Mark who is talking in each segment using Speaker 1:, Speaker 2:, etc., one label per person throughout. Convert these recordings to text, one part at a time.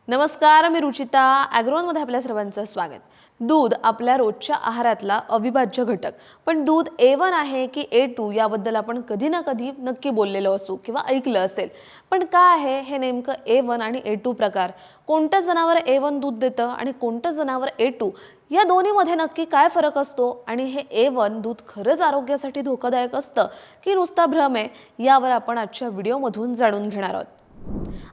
Speaker 1: नमस्कार, मी रुचिता. ॲग्रोनमध्ये आपल्या सर्वांचं स्वागत. दूध आपल्या रोजच्या आहारातला अविभाज्य घटक. पण दूध A1 आहे की A2 याबद्दल आपण कधी ना कधी नक्की बोललेलो असू किंवा ऐकलं असेल. पण काय आहे हे नेमकं A1 आणि A2 प्रकार? कोणतं जनावर A1 दूध देतं आणि कोणतं जनावर A2? या दोन्हीमध्ये नक्की काय फरक असतो आणि हे A1 दूध खरंच आरोग्यासाठी धोकादायक असतं की नुसता भ्रम आहे? यावर आपण आजच्या व्हिडिओमधून जाणून घेणार आहोत.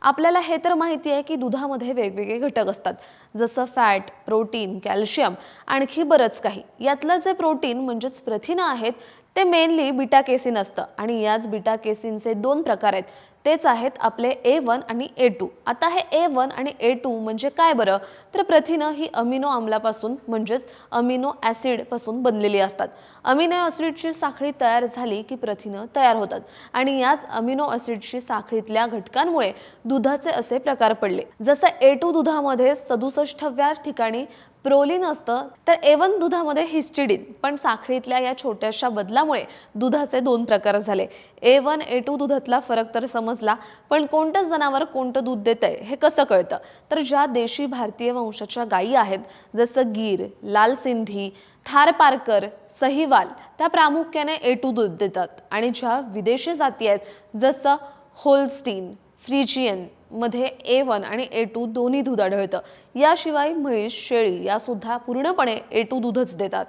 Speaker 1: आपल्याला हे तर माहिती आहे की दुधामध्ये वेगवेगळे घटक असतात, जसं फॅट, प्रोटीन, कॅल्शियम, आणखी बरंच काही. यातलं जे प्रोटीन म्हणजेच प्रथिनं आहेत ते मेनली बीटा केसिन असतं आणि याच बीटा केसिनचे दोन प्रकार आहेत. तेच आहेत आपले A1 आणि A2. आता हे A1 आणि A2 म्हणजे काय बरं? तर प्रथिनं ही अमिनो आम्लापासून म्हणजेच अमिनो ॲसिड पासून बनलेली असतात. अमिनो ॲसिडची साखळी तयार झाली की प्रथिनं तयार होतात आणि याच अमिनो ॲसिडची साखळीतल्या घटकांमुळे दुधाचे असे प्रकार पडले. जसं A2 दुधामध्ये 67व्या ठिकाणी प्रोलिन असतं, तर A1 दुधामध्ये हिस्टिडीन. पण साखळीतल्या या छोट्याशा बदलामुळे दुधाचे दोन प्रकार झाले. A1 A2 दुधातला फरक तर समजला, पण कोणतं जनावर कोणतं दूध देतंय हे कसं कळतं? तर ज्या देशी भारतीय वंशाच्या गायी आहेत, जसं गीर, लाल सिंधी, थारपारकर, सहीवाल, त्या प्रामुख्याने A2 दूध देतात आणि ज्या विदेशी जाती आहेत, जसं होल्स्टीन, फ्रिजियन मध्ये A1 आणि A2 दोन्ही दूध आढळतं. याशिवाय म्हैस, शेळी या सुद्धा पूर्णपणे A2 दूधच देतात.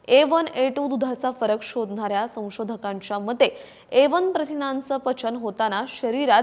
Speaker 1: A1 A2 दुधाचा फरक शोधणाऱ्या संशोधकांच्या मते A1 प्रथिनांचं पचन होताना शरीरात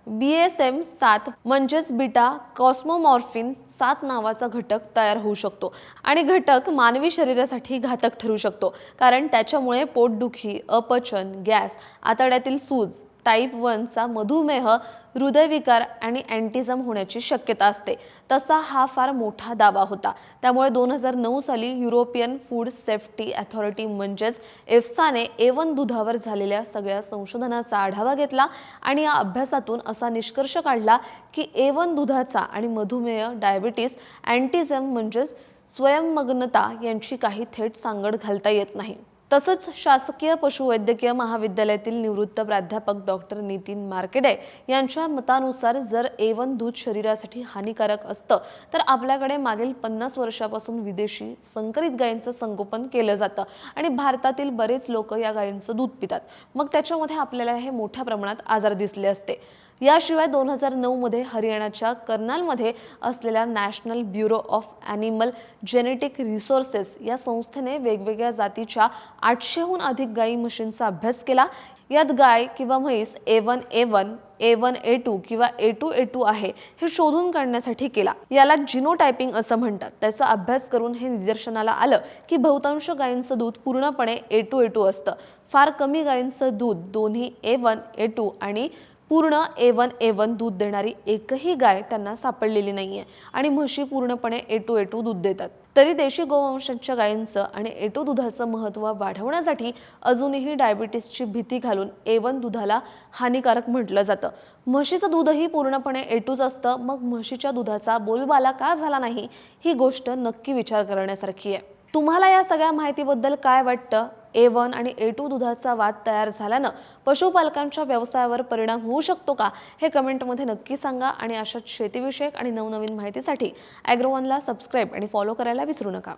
Speaker 1: BSM-7 म्हणजेच बीटा कॉस्मोमॉर्फिन 7 नावाचा घटक तयार होऊ शकतो आणि घटक मानवी शरीरासाठी घातक ठरू शकतो, कारण त्याच्यामुळे पोटदुखी, अपचन, गॅस, आतड्यातील सूज, टाईप 1 चा मधुमेह, हृदयविकार आणि अँटिझम होण्याची शक्यता असते. तसा हा फार मोठा दावा होता. त्यामुळे 2009 साली युरोपियन फूड सेफ्टी अथॉरिटी म्हणजेच EFSAने A1 दुधावर झालेल्या सगळ्या संशोधनाचा आढावा घेतला आणि या अभ्यासातून असा निष्कर्ष काढला की A1 दुधाचा आणि मधुमेह, डायबिटीस, अँटिझम म्हणजेच स्वयंमग्नता यांची काही थेट सांगड घालता येत नाही. तसंच शासकीय पशुवैद्यकीय महाविद्यालयातील निवृत्त प्राध्यापक डॉक्टर नितीन मार्केडे यांच्या मतानुसार जर A1 दूध शरीरासाठी हानिकारक असतं तर आपल्याकडे मागील 50 वर्षापासून विदेशी संकरित गायींचं संगोपन केलं जातं आणि भारतातील बरेच लोक या गायींचं दूध पितात. मग त्याच्यामध्ये आपल्याला हे मोठ्या प्रमाणात आजार दिसले असते. याशिवाय 2009 मध्ये हरियाणाच्या कर्नालमध्ये असलेल्या national bureau of animal genetic resources या संस्थेने वेगवेगळ्या जातीच्या 800हून अधिक गायी म्हशींचा अभ्यास केला. यात गाय किंवा म्हैस A1 A1, A1 A2 किंवा A2 A2 आहे हे शोधून काढण्यासाठी केला. याला जिनोटायपिंग असं म्हणतात. त्याचा अभ्यास करून हे निदर्शनाला आलं की बहुतांश गायींचं दूध पूर्णपणे A2 A2 असतं. फार कमी गायींचं दूध दोन्ही A1 A2 आणि पूर्ण A1 A1 दूध देणारी एकही गाय त्यांना सापडलेली नाहीये आणि म्हशी पूर्णपणे A2 A2 दूध देतात. तरी देशी गोवंशाच्या गायींचं आणि A2 दुधाचं महत्त्व वाढवण्यासाठी अजूनही डायबिटीसची भीती घालून A1 दुधाला हानिकारक म्हटलं जातं. म्हशीचं दूधही पूर्णपणे A2च असतं. मग म्हशीच्या दुधाचा बोलबाला का झाला नाही, ही गोष्ट नक्की विचार करण्यासारखी आहे. तुम्हाला या सगळ्या माहितीबद्दल काय वाटतं? A1 आणि A2 दुधाचा वाद तयार झाल्यानं पशुपालकांच्या व्यवसायावर परिणाम होऊ शकतो का? हे कमेंटमध्ये नक्की सांगा आणि अशाच शेतीविषयक आणि नवनवीन माहितीसाठी ॲग्रोवनला सबस्क्राईब आणि फॉलो करायला विसरू नका.